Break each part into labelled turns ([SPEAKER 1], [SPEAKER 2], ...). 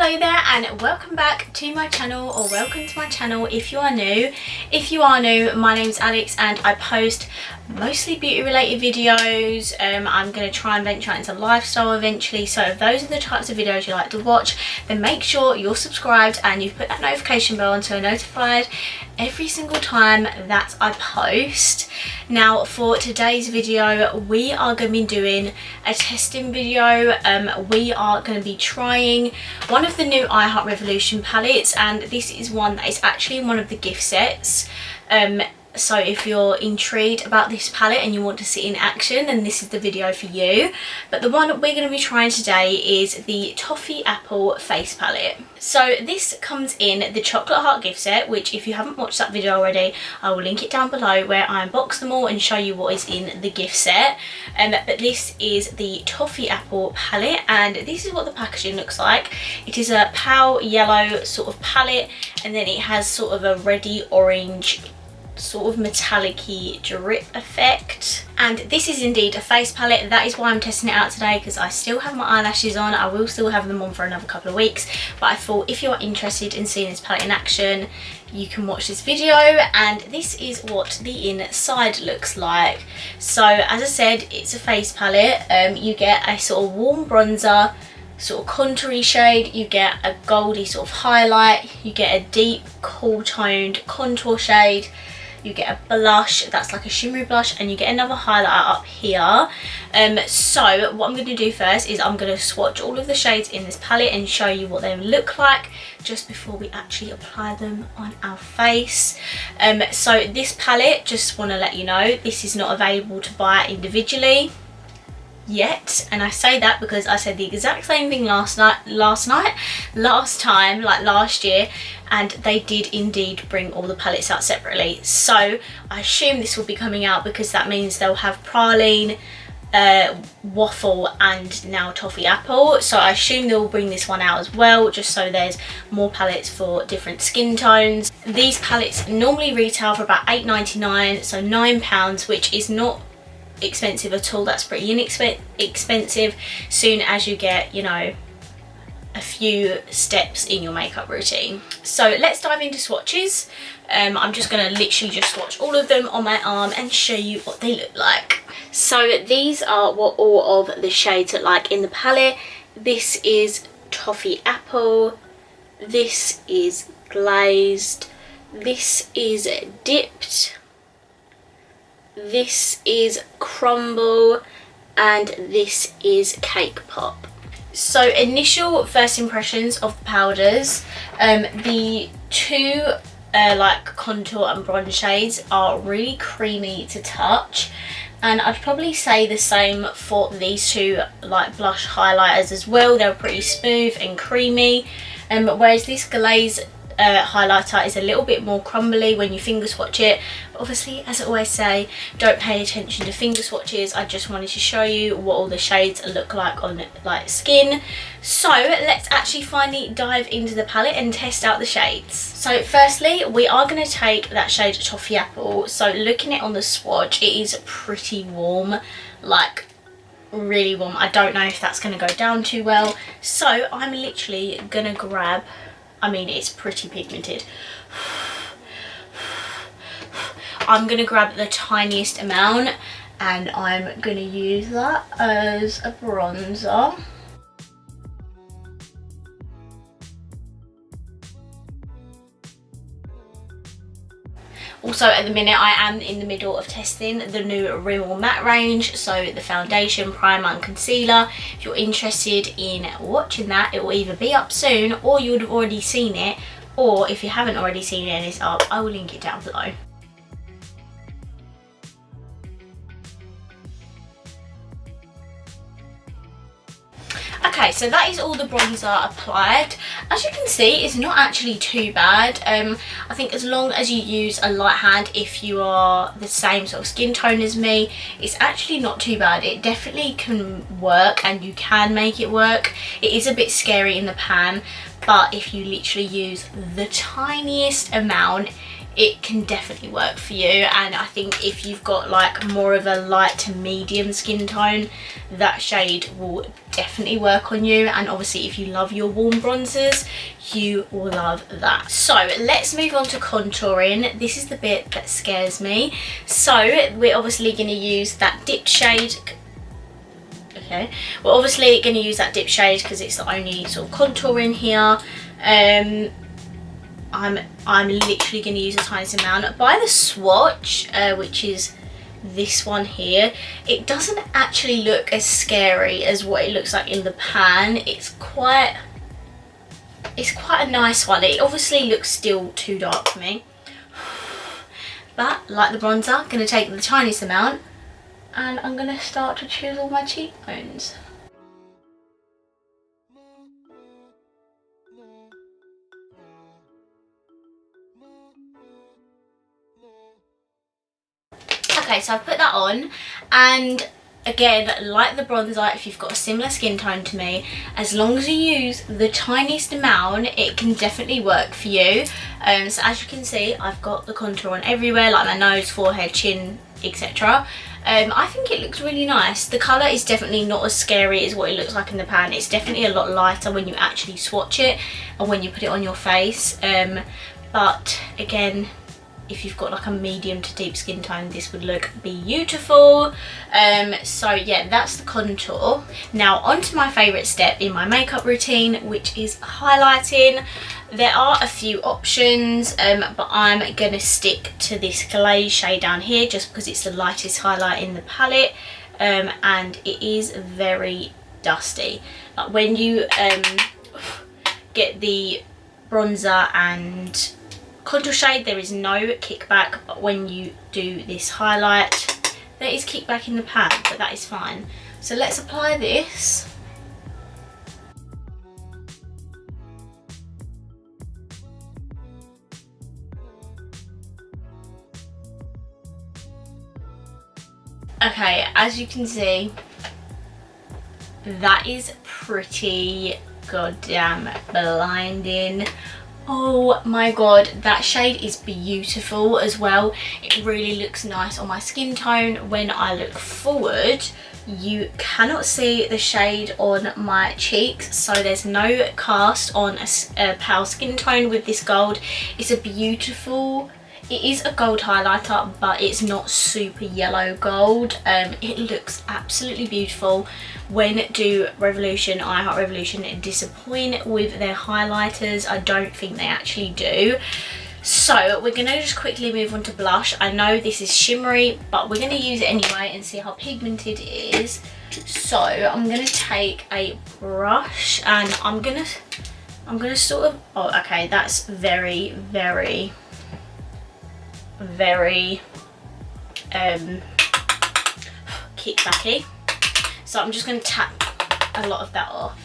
[SPEAKER 1] Hello there and welcome back to my channel, or welcome to my channel if you are new. If you are new, my name's Alex and I post mostly beauty related videos. I'm going to try and venture out into lifestyle eventually, so if those are the types of videos you like to watch, then make sure you're subscribed and you've put that notification bell on so you're notified every single time that I post. Now for today's video we are going to be doing a testing video. We are going to be trying one of the new iHeart Revolution palettes, and this is one that is actually in one of the gift sets. So if you're intrigued about this palette and you want to see it in action, then this is the video for you. But the one we're going to be trying today is the Toffee Apple Face Palette. So this comes in the Chocolate Heart gift set, which if you haven't watched that video already, I will link it down below, where I unbox them all and show you what is in the gift set. But this is the Toffee Apple palette, and this is what the packaging looks like. It is a pale yellow sort of palette, and then it has sort of a reddy orange sort of metallic-y drip effect. And this is indeed a face palette. That is why I'm testing it out today, because I still have my eyelashes on. I will still have them on for another couple of weeks, but I thought if you're interested in seeing this palette in action, you can watch this video. And this is what the inside looks like. So as I said, it's a face palette. You get a sort of warm bronzer, sort of contoury shade, you get a goldy sort of highlight, you get a deep cool toned contour shade, you get a blush that's like a shimmery blush, and you get another highlight up here. So what I'm going to do first is I'm going to swatch all of the shades in this palette and show you what they look like just before we actually apply them on our face. So this palette, just want to let you know, this is not available to buy individually yet, and I say that because I said the exact same thing last time, like last year, and they did indeed bring all the palettes out separately. So I assume this will be coming out, because that means they'll have praline, waffle, and now Toffee Apple. So I assume they'll bring this one out as well, just so there's more palettes for different skin tones. These palettes normally retail for about £8.99, so £9, which is not expensive at all. That's pretty inexpensive soon as you get, you know, a few steps in your makeup routine. So let's dive into swatches. I'm just going to literally just swatch all of them on my arm and show you what they look like. So these are what all of the shades look like in the palette. This is Toffee Apple, this is Glazed, this is Dipped, this is Crumble, and this is Cake Pop. So initial first impressions of the powders, the two like contour and bronze shades are really creamy to touch, and I'd probably say the same for these two like blush highlighters as well. They're pretty smooth and creamy, whereas this glaze highlighter is a little bit more crumbly when you finger swatch it. But obviously, as I always say, don't pay attention to finger swatches. I just wanted to show you what all the shades look like on like skin. So let's actually finally dive into the palette and test out the shades. So firstly, we are going to take that shade Toffee Apple. So looking at it on the swatch, it is pretty warm, like really warm. I don't know if that's going to go down too well, so I'm literally gonna grab, I mean, it's pretty pigmented. I'm going to grab the tiniest amount and I'm going to use that as a bronzer. Also at the minute I am in the middle of testing the new Rimmel Matte range, so the foundation, primer and concealer. If you're interested in watching that, it will either be up soon or you would have already seen it, or if you haven't already seen it and it's up, I will link it down below. Okay, so that is all the bronzer applied. As you can see, it's not actually too bad. I think as long as you use a light hand, if you are the same sort of skin tone as me, it's actually not too bad. It definitely can work and you can make it work. It is a bit scary in the pan, but if you literally use the tiniest amount, it can definitely work for you. And I think if you've got like more of a light to medium skin tone, that shade will definitely work on you. And obviously if you love your warm bronzers, you will love that. So let's move on to contouring. This is the bit that scares me. So we're obviously going to use that dip shade. Okay, we're obviously going to use that dip shade because it's the only sort of contour in here. I'm literally going to use the tiniest amount. By the swatch, which is this one here, it doesn't actually look as scary as what it looks like in the pan. It's quite a nice one. It obviously looks still too dark for me, but like the bronzer, I'm going to take the tiniest amount and I'm going to start to chisel my cheekbones. Okay, so I've put that on, and again, like the bronzer, if you've got a similar skin tone to me, as long as you use the tiniest amount, it can definitely work for you. So as you can see, I've got the contour on everywhere, like my nose, forehead, chin, etc. I think it looks really nice. The colour is definitely not as scary as what it looks like in the pan. It's definitely a lot lighter when you actually swatch it and when you put it on your face. But again, if you've got like a medium to deep skin tone, this would look beautiful. So yeah, that's the contour. Now on to my favourite step in my makeup routine, which is highlighting. There are a few options, but I'm gonna stick to this glaze shade down here just because it's the lightest highlight in the palette, and it is very dusty. Like when you get the bronzer and contour shade, there is no kickback, but when you do this highlight, there is kickback in the pan, but that is fine. So let's apply this. Okay, as you can see, that is pretty goddamn blinding. Oh my god, that shade is beautiful as well. It really looks nice on my skin tone. When I look forward, you cannot see the shade on my cheeks, so there's no cast on a pale skin tone with this gold. It's a beautiful, it is a gold highlighter, but it's not super yellow gold. It looks absolutely beautiful. When do Revolution, I Heart Revolution, disappoint with their highlighters? I don't think they actually do. So we're going to just quickly move on to blush. I know this is shimmery, but we're going to use it anyway and see how pigmented it is. So I'm going to take a brush and I'm going to sort of, oh okay, that's very, very, very kickbacky. So I'm just going to tap a lot of that off.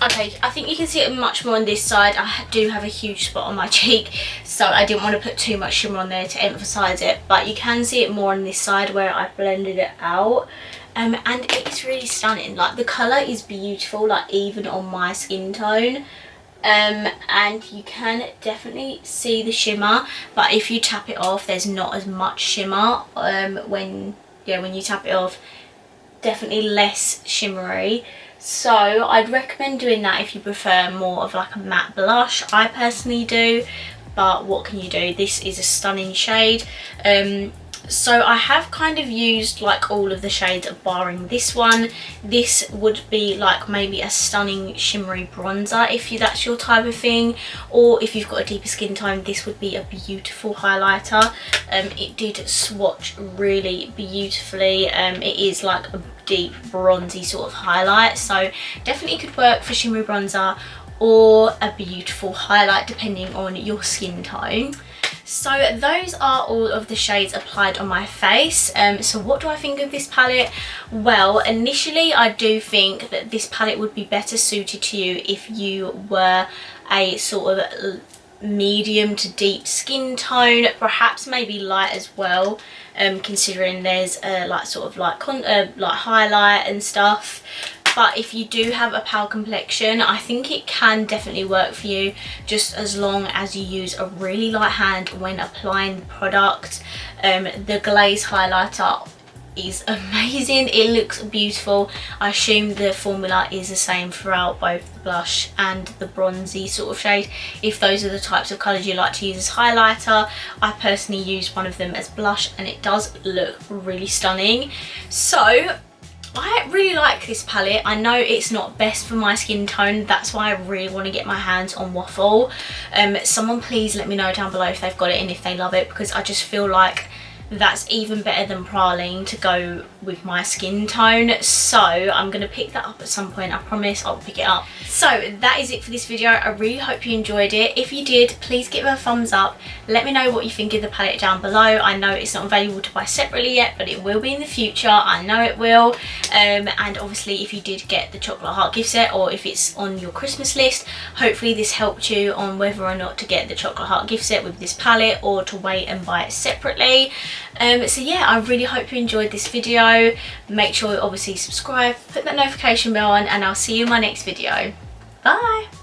[SPEAKER 1] Okay, I think you can see it much more on this side. I do have a huge spot on my cheek, so I didn't want to put too much shimmer on there to emphasize it, but you can see it more on this side where I blended it out. And it's really stunning. Like the colour is beautiful, like even on my skin tone. And you can definitely see the shimmer, but if you tap it off, there's not as much shimmer. When you tap it off, definitely less shimmery. So I'd recommend doing that if you prefer more of like a matte blush. I personally do, but what can you do? This is a stunning shade. So I have kind of used like all of the shades barring this one. This would be like maybe a stunning shimmery bronzer if that's your type of thing, or if you've got a deeper skin tone, this would be a beautiful highlighter. It did swatch really beautifully. It is like a deep bronzy sort of highlight, so definitely could work for shimmery bronzer or a beautiful highlight depending on your skin tone. So those are all of the shades applied on my face. So what do I think of this palette? Well, initially I do think that this palette would be better suited to you if you were a sort of medium to deep skin tone, perhaps maybe light as well, considering there's like sort of like highlight and stuff. But if you do have a pale complexion, I think it can definitely work for you, just as long as you use a really light hand when applying the product. The glaze highlighter is amazing, it looks beautiful. I assume the formula is the same throughout both the blush and the bronzy sort of shade, if those are the types of colours you like to use as highlighter. I personally use one of them as blush and it does look really stunning. So I really like this palette. I know it's not best for my skin tone, that's why I really want to get my hands on Waffle. Someone please let me know down below if they've got it and if they love it, because I just feel like that's even better than Praline to go with my skin tone. So I'm going to pick that up at some point, I promise I'll pick it up. So that is it for this video. I really hope you enjoyed it. If you did, please give it a thumbs up. Let me know what you think of the palette down below. I know it's not available to buy separately yet, but it will be in the future, I know it will. And obviously if you did get the chocolate heart gift set, or if it's on your Christmas list, hopefully this helped you on whether or not to get the chocolate heart gift set with this palette or to wait and buy it separately. So yeah, I really hope you enjoyed this video. Make sure you obviously subscribe, put that notification bell on, and I'll see you in my next video. Bye!